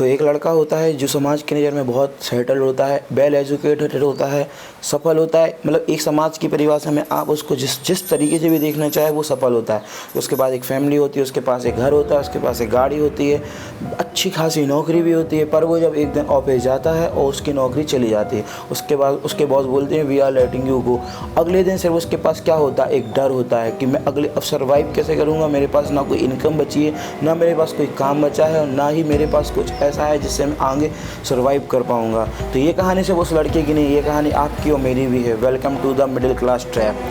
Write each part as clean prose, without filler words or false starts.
तो एक लड़का होता है जो समाज की नज़र में बहुत सेटल होता है, वेल एजुकेटेड होता है, सफल होता है। मतलब एक समाज की परिभाषा में आप उसको जिस तरीके से भी देखना चाहे वो सफल होता है। उसके बाद एक फैमिली होती है, उसके पास एक घर होता है, उसके पास एक गाड़ी होती है, अच्छी खासी नौकरी भी होती है। पर वो जब एक दिन ऑफिस जाता है और उसकी नौकरी चली जाती है, उसके बाद उसके बॉस बोलते हैं we are letting you go. अगले दिन सिर्फ उसके पास क्या होता है, एक डर होता है कि मैं अब सर्वाइव कैसे करूँगा। मेरे पास ना कोई इनकम बची है, ना मेरे पास कोई काम बचा है, और ना ही मेरे पास कुछ ऐसा है जिससे मैं आगे सर्वाइव कर पाऊँगा। तो ये कहानी सिर्फ उस लड़के की नहीं, ये कहानी आपकी और मेरी भी है। Welcome to the middle class trap.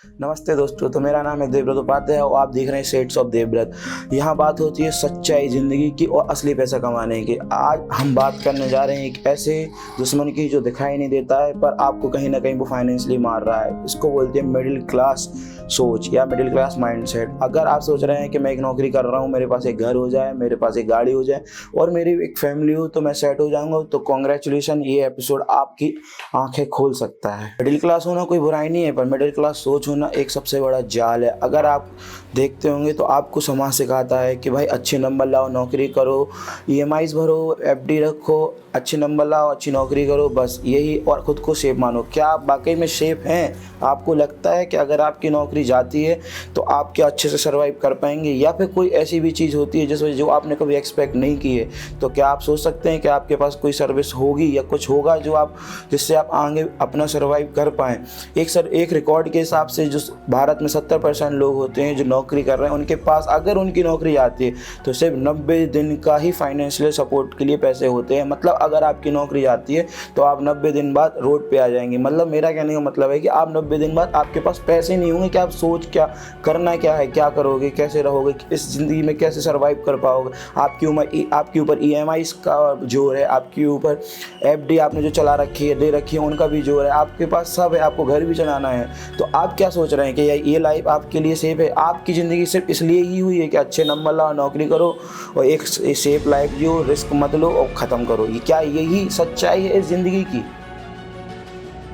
नमस्ते दोस्तों, तो मेरा नाम है देवव्रत उपाध्याय और आप देख रहे हैं शेड्स ऑफ देवव्रत। यहाँ बात होती है सच्चाई ज़िंदगी की और असली पैसा कमाने की। आज हम बात करने जा रहे हैं एक ऐसे दुश्मन की जो दिखाई नहीं देता है पर आपको कहीं ना कहीं वो फाइनेंशियली मार रहा है। इसको बोलते हैं मिडिल क्लास सोच या मिडिल क्लास माइंडसेट। अगर आप सोच रहे हैं कि मैं एक नौकरी कर रहा हूँ, मेरे पास एक घर हो जाए, मेरे पास एक गाड़ी हो जाए और मेरी एक फैमिली हो तो मैं सेट हो जाऊँगा, तो कॉन्ग्रेचुलेशन, ये एपिसोड आपकी आंखें खोल सकता है। मिडिल क्लास होना कोई बुराई नहीं है, पर मिडिल क्लास सोच होना एक सबसे बड़ा जाल है। अगर आप देखते होंगे तो आपको समाज सिखाता है कि भाई अच्छे नंबर लाओ, नौकरी करो, ईएमआईज भरो, एफडी रखो, अच्छे नंबर लाओ, अच्छी नौकरी करो, बस यही, और ख़ुद को सेफ मानो। क्या आप वाकई में सेफ हैं? आपको लगता है कि अगर आपकी नौकरी जाती है तो आप क्या अच्छे से सर्वाइव कर पाएंगे, या फिर कोई ऐसी भी चीज़ होती है जिस वजह जो आपने कभी एक्सपेक्ट नहीं की है? तो क्या आप सोच सकते हैं कि आपके पास कोई सर्विस होगी या कुछ होगा जो आप जिससे आप आगे अपना सर्वाइव कर पाएँ? एक रिकॉर्ड के हिसाब से जो भारत में 70% लोग होते हैं जो नौकरी कर रहे हैं, उनके पास अगर उनकी नौकरी आती है तो सिर्फ 90 दिन का ही फाइनेंशियल सपोर्ट के लिए पैसे होते हैं। मतलब अगर आपकी नौकरी आती है तो आप 90 दिन बाद रोड पे आ जाएंगे। मतलब मेरा कहने का मतलब है कि आप 90 दिन बाद आपके पास पैसे नहीं होंगे कि आप सोच क्या करना, क्या है, क्या करोगे, कैसे रहोगे, इस ज़िंदगी में कैसे सर्वाइव कर पाओगे। आपके ऊपर ईएमआईज का जोर है, आपके ऊपर एफडी आपने जो चला रखी है, दे रखी है, उनका भी जोर है, आपके पास सब है, आपको घर भी चलाना है। तो आप क्या सोच रहे हैं कि ये लाइफ आपके लिए सेफ है? आपकी ज़िंदगी सिर्फ इसलिए ही हुई है कि अच्छे नंबर लाओ, नौकरी करो और एक सेफ लाइफ जियो, रिस्क मत लो और ख़त्म करो। ये क्या यही सच्चाई है इस ज़िंदगी की?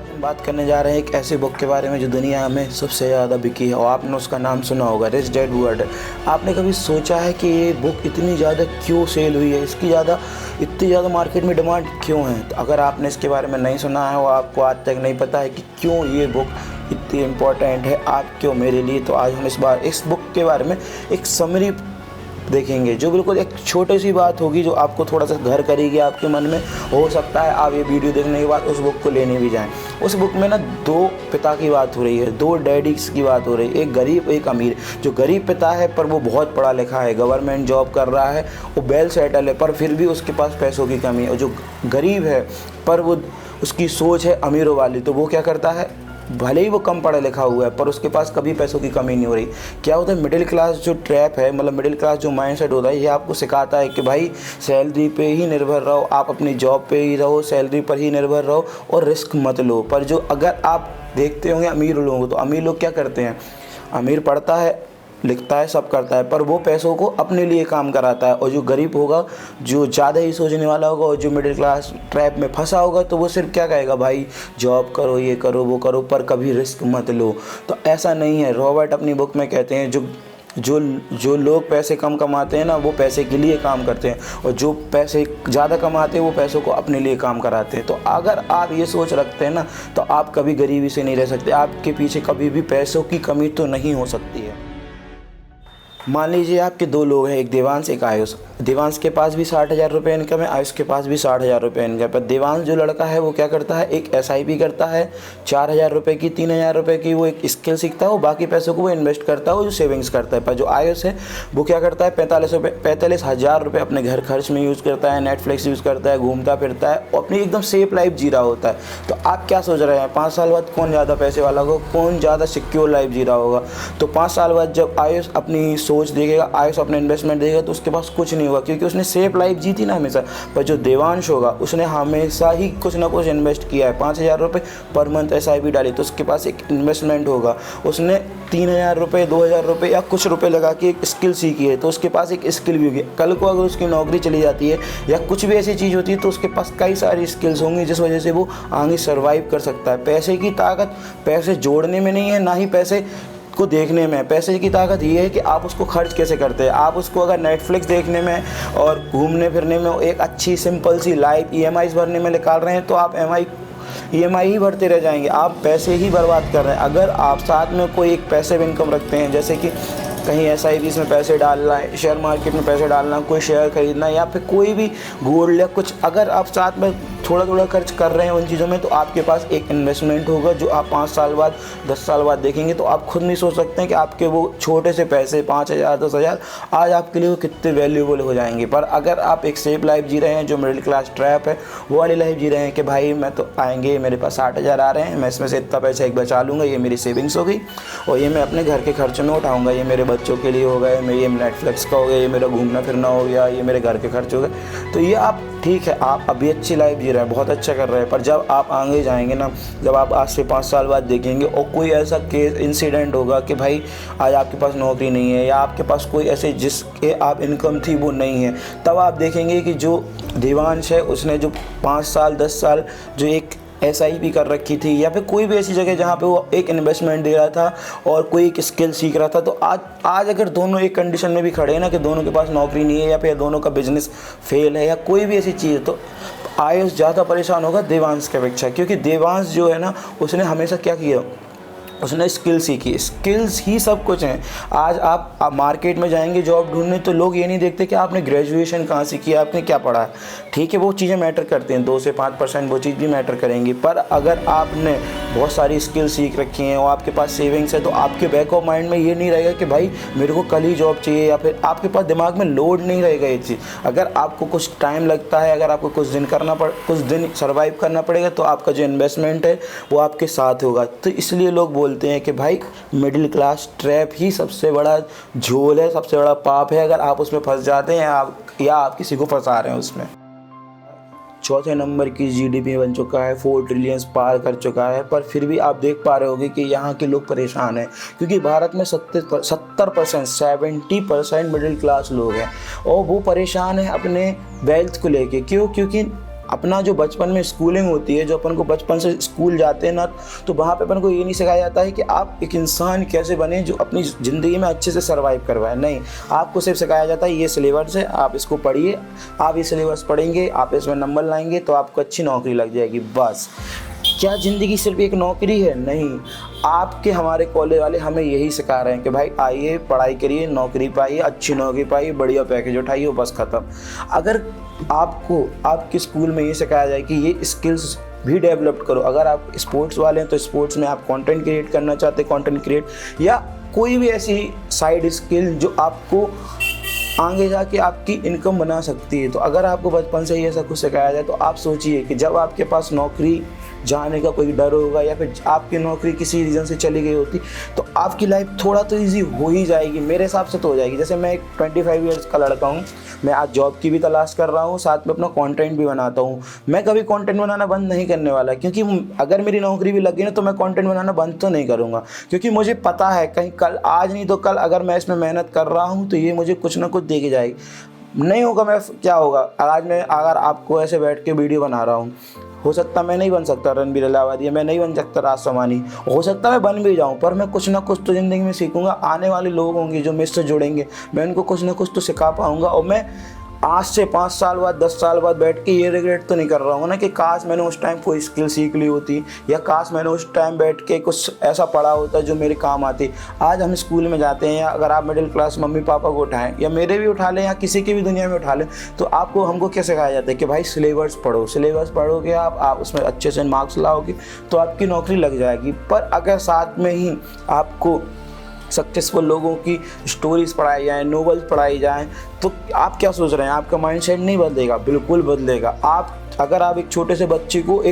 हम बात करने जा रहे हैं एक ऐसी बुक के बारे में जो दुनिया में सबसे ज़्यादा बिकी है और आपने उसका नाम सुना होगा, रिच डैड पुअर डैड। आपने कभी सोचा है कि ये बुक इतनी ज़्यादा क्यों सेल हुई है, इतनी ज़्यादा मार्केट में डिमांड क्यों है? तो अगर आपने इसके बारे में नहीं सुना है और आपको आज तक नहीं पता है कि क्यों ये बुक इतनी इम्पोर्टेंट है आपके और मेरे लिए, तो आज हम इस बुक के बारे में एक समरी देखेंगे जो बिल्कुल एक छोटी सी बात होगी जो आपको थोड़ा सा घर करेगी आपके मन में। हो सकता है आप ये वीडियो देखने के बाद उस बुक को लेने भी जाएं। उस बुक में ना दो पिता की बात हो रही है, दो डैडीज की बात हो रही है, एक गरीब एक अमीर। जो गरीब पिता है पर वो बहुत पढ़ा लिखा है, गवर्नमेंट जॉब कर रहा है, वो वेल सेटल है, पर फिर भी उसके पास पैसों की कमी है। और जो गरीब है पर वो उसकी सोच है अमीरों वाली, तो वो क्या करता है, भले ही वो कम पढ़ा लिखा हुआ है पर उसके पास कभी पैसों की कमी नहीं हो रही। क्या होता है, मिडिल क्लास जो ट्रैप है, मतलब मिडिल क्लास जो माइंडसेट होता है, ये आपको सिखाता है कि भाई सैलरी पे ही निर्भर रहो, आप अपनी जॉब पे ही रहो, सैलरी पर ही निर्भर रहो और रिस्क मत लो। पर जो अगर आप देखते होंगे अमीर लोगों को, तो अमीर लोग क्या करते हैं, अमीर पढ़ता है, लिखता है, सब करता है, पर वो पैसों को अपने लिए काम कराता है। और जो गरीब होगा, जो ज़्यादा ही सोचने वाला होगा और जो मिडिल क्लास ट्रैप में फंसा होगा, तो वो सिर्फ क्या कहेगा, भाई जॉब करो, ये करो, वो करो, पर कभी रिस्क मत लो। तो ऐसा नहीं है। रॉबर्ट अपनी बुक में कहते हैं जो लोग पैसे कम कमाते हैं ना, वो पैसे के लिए काम करते हैं, और जो पैसे ज़्यादा कमाते हैं वो पैसों को अपने लिए काम कराते हैं। तो अगर आप ये सोच रखते हैं ना, तो आप कभी गरीबी से नहीं रह सकते, आपके पीछे कभी भी पैसों की कमी तो नहीं हो सकती है। मान लीजिए आपके दो लोग हैं, एक देवांश एक आयुष। देवांश के पास भी 60,000 रुपये इनकम है, आयुष के पास भी 60,000 रुपये इनकम है। पर देवांश जो लड़का है वो क्या करता है, एक SIP करता है 4,000 रुपये की, 3,000 रुपये की वो एक स्किल सीखता है, वो बाकी पैसों को वो इन्वेस्ट करता है, वो जो सेविंग्स करता है। पर जो आयुष है वो क्या करता है, 45,000 रुपये अपने घर खर्च में यूज़ करता है, नेटफ्लिक्स यूज़ करता है, घूमता फिरता है और अपनी एकदम सेफ लाइफ जी रहा होता है। तो आप क्या सोच रहे हैं, 5 साल बाद कौन ज़्यादा पैसे वाला होगा, कौन ज़्यादा सिक्योर लाइफ जी रहा होगा? तो 5 साल बाद जब आयुष अपनी सोच देखेगा, आयुष अपने इन्वेस्टमेंट देगा, तो उसके पास कुछ नहीं होगा क्योंकि उसने सेफ लाइफ जी थी ना हमेशा। पर जो देवांश होगा उसने हमेशा ही कुछ ना कुछ इन्वेस्ट किया है, 5,000 रुपये पर मंथ SIP डाली, तो उसके पास एक इन्वेस्टमेंट होगा। उसने 3,000 रुपये, 2,000 रुपये या कुछ रुपये लगा के एक स्किल सीखी है, तो उसके पास एक स्किल भी होगी। कल को अगर उसकी नौकरी चली जाती है या कुछ भी ऐसी चीज़ होती है तो उसके पास कई सारी स्किल्स होंगी जिस वजह से वो आगे सर्वाइव कर सकता है। पैसे की ताकत पैसे जोड़ने में नहीं है, ना ही पैसे को देखने में। पैसे की ताकत ये है कि आप उसको खर्च कैसे करते हैं। आप उसको अगर नेटफ्लिक्स देखने में और घूमने फिरने में, एक अच्छी सिंपल सी लाइफ EMIs भरने में निकाल रहे हैं, तो आप EMI ही भरते रह जाएंगे, आप पैसे ही बर्बाद कर रहे हैं। अगर आप साथ में कोई एक पैसिव इनकम रखते हैं, जैसे कि कहीं SIPs में पैसे डालना है, शेयर मार्केट में पैसे डालना, कोई शेयर खरीदना, या फिर कोई भी गोल्ड या कुछ, अगर आप साथ में थोड़ा थोड़ा खर्च कर रहे हैं उन चीज़ों में, तो आपके पास एक इन्वेस्टमेंट होगा जो आप 5 साल बाद 10 साल बाद देखेंगे तो आप खुद नहीं सोच सकते हैं कि आपके वो छोटे से पैसे 5,000 10,000 आज आपके लिए वो कितने वैल्यूएबल हो जाएंगे। पर अगर आप एक सेफ लाइफ जी रहे हैं, जो मिडिल क्लास ट्रैप है, वो वाली लाइफ जी रहे हैं कि भाई मैं तो आएंगे, मेरे पास 60,000 आ रहे हैं, मैं इसमें से इतना पैसा एक बचा लूँगा, ये मेरी सेविंग्स हो गई और ये मैं अपने घर के खर्चों में उठाऊँगा, ये मेरे बच्चों के लिए हो गए, ये नेटफ्लिक्स का हो गया, ये मेरा घूमना फिरना हो गया, ये मेरे घर के खर्च हो गए। तो ये आप ठीक है, आप अभी अच्छी लाइफ जी रहे हैं, बहुत अच्छा कर रहे हैं, पर जब आप आगे जाएंगे ना, जब आप आज से 5 साल बाद देखेंगे और कोई ऐसा केस इंसिडेंट होगा कि भाई आज आपके पास नौकरी नहीं है, या आपके पास कोई ऐसे जिसके आप इनकम थी वो नहीं है, तब आप देखेंगे कि जो देवांश है उसने जो 5 साल 10 साल जो एक SIP कर रखी थी, या फिर कोई भी ऐसी जगह जहाँ पे वो एक इन्वेस्टमेंट दे रहा था और कोई एक स्किल सीख रहा था, तो आज अगर दोनों एक कंडीशन में भी खड़े हैं ना कि दोनों के पास नौकरी नहीं है, या फिर दोनों का बिजनेस फेल है, या कोई भी ऐसी चीज़ है, तो आयुष ज़्यादा परेशान होगा देवांश की अपेक्षा। क्योंकि देवांश जो है ना, उसने हमेशा क्या किया, उसने स्किल सीखी। स्किल्स ही सब कुछ हैं। आज आप मार्केट में जाएंगे जॉब ढूंढने, तो लोग ये नहीं देखते कि आपने ग्रेजुएशन कहाँ से किया, आपने क्या पढ़ा है। ठीक है, वो चीज़ें मैटर करती हैं, 2 से 5% वो चीज़ भी मैटर करेंगी, पर अगर आपने बहुत सारी स्किल सीख रखी हैं और आपके पास सेविंग्स है, तो आपके बैक ऑफ माइंड में ये नहीं रहेगा कि भाई मेरे को कल ही जॉब चाहिए, या फिर आपके पास दिमाग में लोड नहीं रहेगा ये चीज़। अगर आपको कुछ टाइम लगता है, अगर आपको कुछ दिन सर्वाइव करना पड़ेगा, तो आपका जो इन्वेस्टमेंट है वो आपके साथ होगा। तो इसलिए लोग बोलते हैं कि भाई मिडिल क्लास ट्रैप ही सबसे बड़ा झोल है, सबसे बड़ा पाप है, अगर आप उसमें फंस जाते हैं या आप किसी को फंसा रहे हैं उसमें। चौथे नंबर की GDP बन चुका है, 4 ट्रिलियन पार कर चुका है, पर फिर भी आप देख पा रहे होंगे कि यहाँ के लोग परेशान हैं, क्योंकि भारत में 70% मिडिल क्लास लोग हैं और वो परेशान हैं अपने वेल्थ को लेके। क्यों? क्योंकि अपना जो बचपन में स्कूलिंग होती है, जो अपन को बचपन से स्कूल जाते हैं ना, तो वहाँ पे अपन को ये नहीं सिखाया जाता है कि आप एक इंसान कैसे बने जो अपनी ज़िंदगी में अच्छे से सर्वाइव करवाए। नहीं, आपको सिर्फ सिखाया जाता है ये सिलेबस है, आप इसको पढ़िए, आप ये सिलेबस पढ़ेंगे, आप इसमें नंबर लाएंगे तो आपको अच्छी नौकरी लग जाएगी, बस। क्या ज़िंदगी सिर्फ एक नौकरी है? नहीं, आपके हमारे कॉलेज वाले हमें यही सिखा रहे हैं कि भाई आइए, पढ़ाई करिए, नौकरी पाइए, अच्छी नौकरी पाइए, बढ़िया पैकेज उठाइए, बस ख़त्म। अगर आपको आपके स्कूल में ये सिखाया जाए कि ये स्किल्स भी डेवलप करो, अगर आप स्पोर्ट्स वाले हैं तो स्पोर्ट्स में आप कंटेंट क्रिएट करना चाहते हैं, कंटेंट क्रिएट, या कोई भी ऐसी साइड स्किल जो आपको आगे जाके आपकी इनकम बना सकती है, तो अगर आपको बचपन से ही ऐसा कुछ सिखाया जाए, तो आप सोचिए कि जब आपके पास नौकरी जाने का कोई डर होगा, या फिर आपकी नौकरी किसी रीज़न से चली गई होती, तो आपकी लाइफ थोड़ा तो इजी हो ही जाएगी। मेरे हिसाब से तो हो जाएगी। जैसे मैं एक 25 ईयर्स का लड़का हूँ, मैं आज जॉब की भी तलाश कर रहा हूँ, साथ में अपना कंटेंट भी बनाता हूँ। मैं कभी कंटेंट बनाना बंद नहीं करने वाला, क्योंकि अगर मेरी नौकरी भी लगी ना, तो मैं कंटेंट बनाना बंद तो नहीं करूँगा, क्योंकि मुझे पता है कहीं कल, आज नहीं तो कल, अगर मैं इसमें मेहनत कर रहा हूँ तो ये मुझे कुछ ना कुछ दे के जाएगी। नहीं होगा मैं क्या होगा, आज मैं अगर आपको ऐसे बैठ के वीडियो बना रहा हूँ, हो सकता मैं नहीं बन सकता रणबीर इलाहाबादी, मैं नहीं बन सकता राज समानी, हो सकता मैं बन भी जाऊं, पर मैं कुछ ना कुछ तो ज़िंदगी में सीखूंगा। आने वाले लोग होंगे जो मुझसे जुड़ेंगे, मैं उनको कुछ ना कुछ तो सिखा पाऊंगा। और मैं आज से 5 साल बाद 10 साल बाद बैठ के ये रिग्रेट तो नहीं कर रहा हूँ ना कि काश मैंने उस टाइम कोई स्किल सीख ली होती, या काश मैंने उस टाइम बैठ के कुछ ऐसा पढ़ा होता जो मेरे काम आती। आज हम स्कूल में जाते हैं, या अगर आप मिडिल क्लास मम्मी पापा को उठाएं, या मेरे भी उठा लें, या किसी की भी दुनिया में उठा लें, तो आपको हमको क्या सिखाया जाता है कि भाई सिलेबस पढ़ोगे, आप उसमें अच्छे से मार्क्स लाओगे तो आपकी नौकरी लग जाएगी। पर अगर साथ में ही आपको सक्सेसफुल लोगों की स्टोरीज पढ़ाई जाएँ, नोवेल्स पढ़ाई जाएँ, तो आप क्या सोच रहे हैं? आपका माइंडसेट नहीं बदलेगा, बिल्कुल बदलेगा। अगर आप एक छोटे से बच्चे को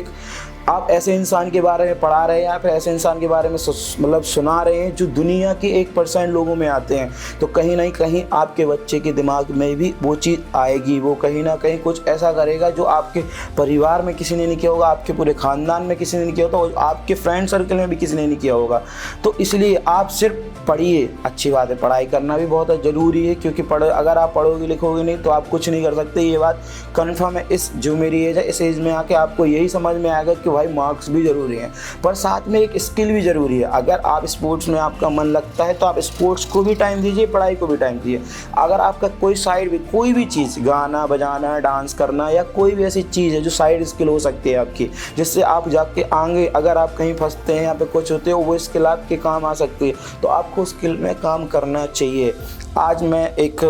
आप ऐसे इंसान के बारे में पढ़ा रहे हैं, या फिर ऐसे इंसान के बारे में मतलब सुना रहे हैं जो दुनिया के 1% लोगों में आते हैं, तो कहीं ना कहीं आपके बच्चे के दिमाग में भी वो चीज़ आएगी। वो कहीं ना कहीं कुछ ऐसा करेगा जो आपके परिवार में किसी ने नहीं किया होगा, आपके पूरे ख़ानदान में किसी ने नहीं किया होगा, और आपके फ्रेंड सर्कल में भी किसी ने नहीं किया होगा। तो इसलिए आप सिर्फ पढ़िए, अच्छी बात है, पढ़ाई करना भी बहुत ज़रूरी है, क्योंकि अगर आप पढ़ोगे लिखोगे नहीं तो आप कुछ नहीं कर सकते। ये बात कन्फर्म है। जो मेरी एज है, इस एज में आके आपको यही समझ में आएगा कि भाई मार्क्स भी ज़रूरी हैं, पर साथ में एक स्किल भी ज़रूरी है। अगर आप स्पोर्ट्स में आपका मन लगता है तो आप स्पोर्ट्स को भी टाइम दीजिए, पढ़ाई को भी टाइम दीजिए। अगर आपका कोई साइड भी कोई भी चीज़, गाना बजाना, डांस करना या कोई भी ऐसी चीज़ है जो साइड स्किल हो सकती है आपकी, जिससे आप जाके आगे अगर आप कहीं फंसते हैं या पे कुछ होते हो, वो स्किल आपके काम आ सकती है, तो आपको स्किल में काम करना चाहिए। आज मैं एक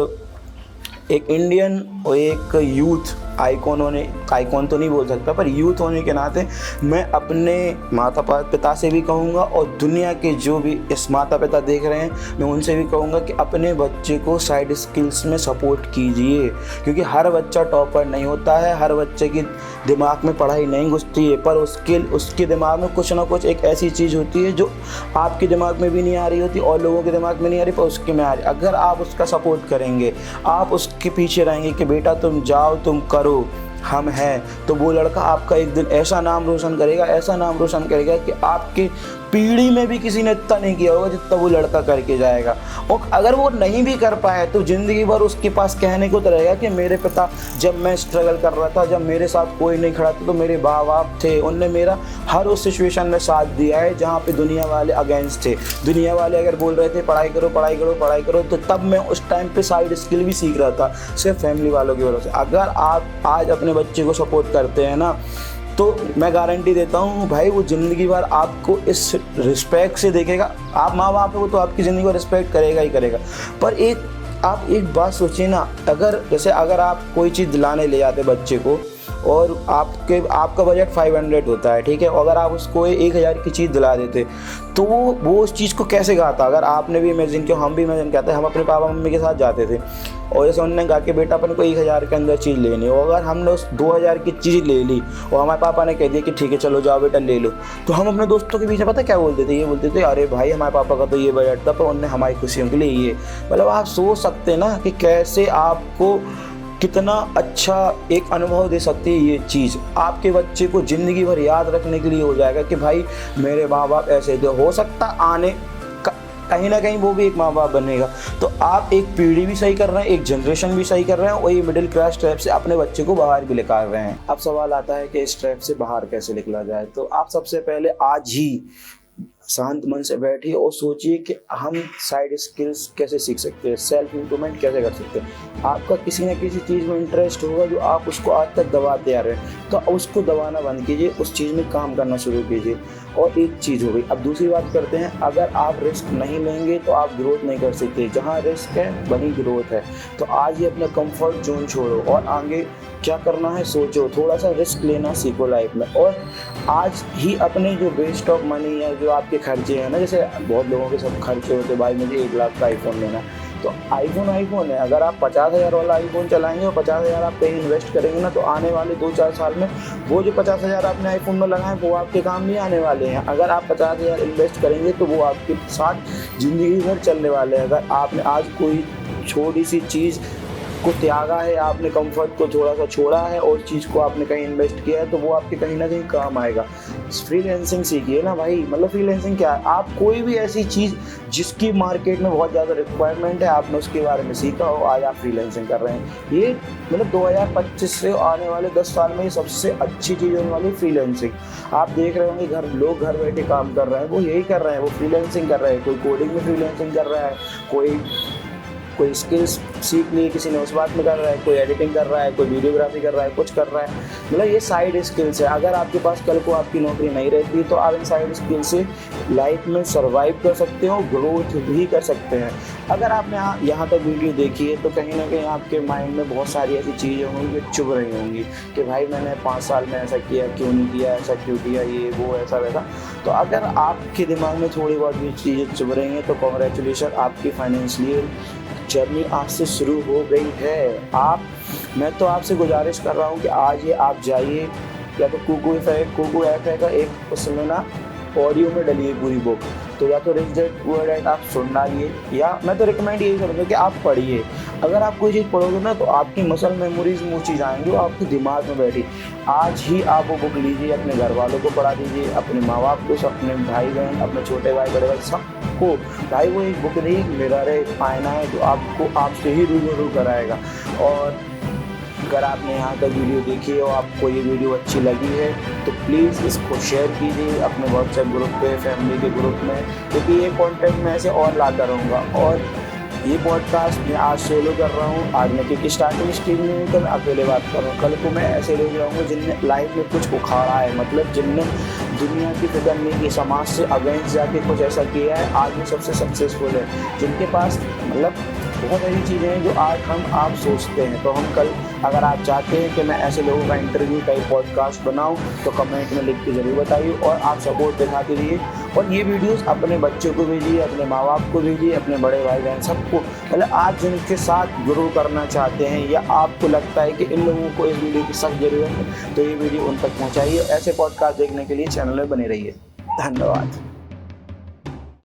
इंडियन और एक यूथ आइकॉन तो नहीं बोल सकता, पर यूथ होने के नाते मैं अपने माता पिता से भी कहूँगा और दुनिया के जो भी इस माता पिता देख रहे हैं मैं उनसे भी कहूँगा कि अपने बच्चे को साइड स्किल्स में सपोर्ट कीजिए, क्योंकि हर बच्चा टॉपर नहीं होता है, हर बच्चे की दिमाग में पढ़ाई नहीं घुसती है, पर उसके दिमाग में कुछ ना कुछ एक ऐसी चीज़ होती है जो आपके दिमाग में भी नहीं आ रही होती और लोगों के दिमाग में नहीं आ रही, पर उसके में आ रही। अगर आप उसका सपोर्ट करेंगे, आप उसके पीछे रहेंगे कि बेटा तुम जाओ, तुम करो, हम हैं, तो वो लड़का आपका एक दिन ऐसा नाम रोशन करेगा कि आपके पीढ़ी में भी किसी ने इतना नहीं किया होगा जितना वो लड़का करके जाएगा। और अगर वो नहीं भी कर पाया तो ज़िंदगी भर उसके पास कहने को तो रहेगा कि मेरे पिता जब मैं स्ट्रगल कर रहा था, जब मेरे साथ कोई नहीं खड़ा था, तो मेरे माँ बाप थे, उनने मेरा हर उस सिचुएशन में साथ दिया है जहाँ पे दुनिया वाले अगेंस्ट थे। दुनिया वाले अगर बोल रहे थे पढ़ाई करो, तो तब मैं उस टाइम पे साइड स्किल भी सीख रहा था, सिर्फ फैमिली वालों की वजह से। अगर आप आज अपने बच्चे को सपोर्ट करते हैं ना, तो मैं गारंटी देता हूँ भाई वो ज़िंदगी भर आपको इस रिस्पेक्ट से देखेगा। आप माँ बाप है, वो तो आपकी ज़िंदगी को रिस्पेक्ट करेगा ही करेगा। पर आप एक बात सोचिए ना, अगर आप कोई चीज़ दिलाने ले जाते बच्चे को और आपका बजट 500 होता है, ठीक है, और अगर आप उसको 1000 की चीज़ दिला देते तो वो उस चीज़ को कैसे गाता। अगर आपने भी इमेजिन किया, हम भी इमेजिन करते हैं, हम अपने पापा मम्मी के साथ जाते थे और जैसे उन्होंने कहा कि बेटा अपन को 1000 के अंदर चीज़ लेनी है, और अगर हमने उस 2000 की चीज़ ले ली और हमारे पापा ने कह दिया कि ठीक है चलो जाओ बेटा ले लो, तो हम अपने दोस्तों के बीच में पता क्या बोलते थे, ये बोलते थे अरे भाई हमारे पापा का तो ये बजट था, पर उन्होंने हमारी खुशियों के लिए ये। मतलब आप सोच सकते हैं ना कि कैसे आपको कितना अच्छा एक अनुभव दे सकती है ये चीज़। आपके बच्चे को ज़िंदगी भर याद रखने के लिए हो जाएगा कि भाई मेरे माँ बाप ऐसे थे, हो सकता आने कहीं ना कहीं वो भी एक माँ बाप बनेगा। तो आप एक पीढ़ी भी सही कर रहे हैं, एक जनरेशन भी सही कर रहे हैं, और ये मिडिल क्लास ट्रैप से अपने बच्चे को बाहर भी निकाल रहे हैं। अब सवाल आता है कि इस ट्रैप से बाहर कैसे निकला जाए। तो आप सबसे पहले आज ही शांत मन से बैठिए और सोचिए कि हम साइड स्किल्स कैसे सीख सकते हैं, सेल्फ इम्प्रूवमेंट कैसे कर सकते हैं। आपका किसी न किसी चीज़ में इंटरेस्ट होगा जो आप उसको आज तक दबाते आ रहे हैं, तो उसको दबाना बंद कीजिए, उस चीज़ में काम करना शुरू कीजिए। और एक चीज़ हो गई, अब दूसरी बात करते हैं, अगर आप रिस्क नहीं लेंगे तो आप ग्रोथ नहीं कर सकते। जहाँ रिस्क है वहीं ग्रोथ है। तो आज ही अपना कंफर्ट जोन छोड़ो और आगे क्या करना है सोचो, थोड़ा सा रिस्क लेना सीखो लाइफ में। और आज ही अपने जो वेस्ट ऑफ मनी है, जो आपके खर्चे हैं ना, जैसे बहुत लोगों के सब खर्चे होते भाई मुझे 1 लाख का आईफोन लेना, तो आईफोन है। अगर आप 50,000 वाला आईफोन चलाएंगे और 50,000 आप कहीं इन्वेस्ट करेंगे ना, तो आने वाले 2-4 साल में वो जो 50,000 आपने आईफोन में लगाए वो आपके काम नहीं आने वाले हैं। अगर आप 50,000 इन्वेस्ट करेंगे तो वो आपके साथ ज़िंदगी भर चलने वाले हैं। अगर आपने आज कोई छोटी सी चीज़ को त्यागा है, आपने कंफर्ट को थोड़ा सा छोड़ा है और चीज़ को आपने कहीं इन्वेस्ट किया है, तो वो आपके कहीं ना कहीं काम आएगा। फ्रीलांसिंग सीखिए ना भाई। मतलब फ्रीलांसिंग क्या है, आप कोई भी ऐसी चीज़ जिसकी मार्केट में बहुत ज़्यादा रिक्वायरमेंट है, आपने उसके बारे में सीखा हो, आज आप फ्रीलांसिंग कर रहे हैं। ये मतलब 2025 से आने वाले 10 साल में ये सबसे अच्छी चीज़ होने वाली फ्रीलांसिंग। आप देख रहे होंगे लोग घर बैठे काम कर रहे हैं, वो यही कर रहे हैं, वो फ्रीलांसिंग कर रहे हैं। कोई कोडिंग में फ्रीलांसिंग कर रहा है, कोई स्किल्स सीख ली किसी ने उस बात में कर रहा है, कोई एडिटिंग कर रहा है, कोई वीडियोग्राफी कर रहा है, कुछ कर रहा है। मतलब ये साइड स्किल्स है। अगर आपके पास कल को आपकी नौकरी नहीं रहती तो आप इन साइड स्किल से लाइफ में सर्वाइव कर सकते हो, ग्रोथ भी कर सकते हैं। अगर आपने यहाँ तक वीडियो देखी है तो कहीं ना कहीं आपके माइंड में बहुत सारी ऐसी चीज़ें होंगी जो चुभ रही होंगी कि भाई मैंने 5 साल में ऐसा किया, क्यों नहीं किया, ऐसा क्यों किया, ये वो ऐसा वैसा। तो अगर आपके दिमाग में थोड़ी बहुत भी चीज़ें चुभ रही हैं तो कॉन्ग्रेचुलेशन, आपकी फाइनेंशियल जर्नी आज से शुरू हो गई है। मैं तो आपसे गुजारिश कर रहा हूँ कि आज ये आप जाइए, या तो कुकू ऐप है का एक, उसमें ना ऑडियो में डलिए पूरी बुक, तो या तो रिच डैड पुअर डैड आप सुन डालिए, या मैं तो रिकमेंड यही करूँगा कि आप पढ़िए। अगर आप कोई चीज़ पढ़ोगे ना तो आपकी मसल मेमोरीज वो चीज़ आएंगी, वो आपके दिमाग में बैठी। आज ही आप वो बुक लीजिए, अपने घर वालों को पढ़ा दीजिए, अपने माँ बाप को, अपने भाई बहन, अपने छोटे भाई बड़े भाई सबको। भाई वो एक बुक नहीं, एक मिरर है, एक आईना है जो आपको आपसे ही रूबरू कराएगा। और अगर आपने यहाँ तक वीडियो देखी है और आपको ये वीडियो अच्छी लगी है तो प्लीज़ इसको शेयर कीजिए अपने व्हाट्सएप ग्रुप पे, फैमिली के ग्रुप में, क्योंकि ये कंटेंट मैं ऐसे और लाता रहूँगा। और ये पॉडकास्ट मैं आज सोलो कर रहा हूँ, आज मैं क्योंकि स्टार्टिंग स्टेज में हूँ तो मैं अकेले बात कर रहा हूँ। कल को मैं ऐसे लोग रहूँगा जिनने लाइफ में कुछ उखाड़ा है, मतलब जिनने दुनिया की फिक्र नहीं की, समाज से अगेंस्ट जाके कुछ ऐसा किया है, आज वो सबसे सक्सेसफुल है, जिनके पास मतलब बहुत ऐसी चीज़ें हैं जो आज आप सोचते हैं। तो हम कल, अगर आप चाहते हैं कि मैं ऐसे लोगों का इंटरव्यू का एक पॉडकास्ट बनाऊं तो कमेंट में लिख के ज़रूर बताइए और आप सपोर्ट दिखाते रहिए। और ये वीडियोस अपने बच्चों को भेजिए, अपने माँ बाप को भेजिए, अपने बड़े भाई बहन सबको, मतलब आप जिनके साथ ग्रो करना चाहते हैं या आपको लगता है कि इन लोगों को इस वीडियो की सख्त ज़रूरत है तो ये वीडियो उन तक पहुँचाइए। ऐसे पॉडकास्ट देखने के लिए चैनल में बने रहिए। धन्यवाद।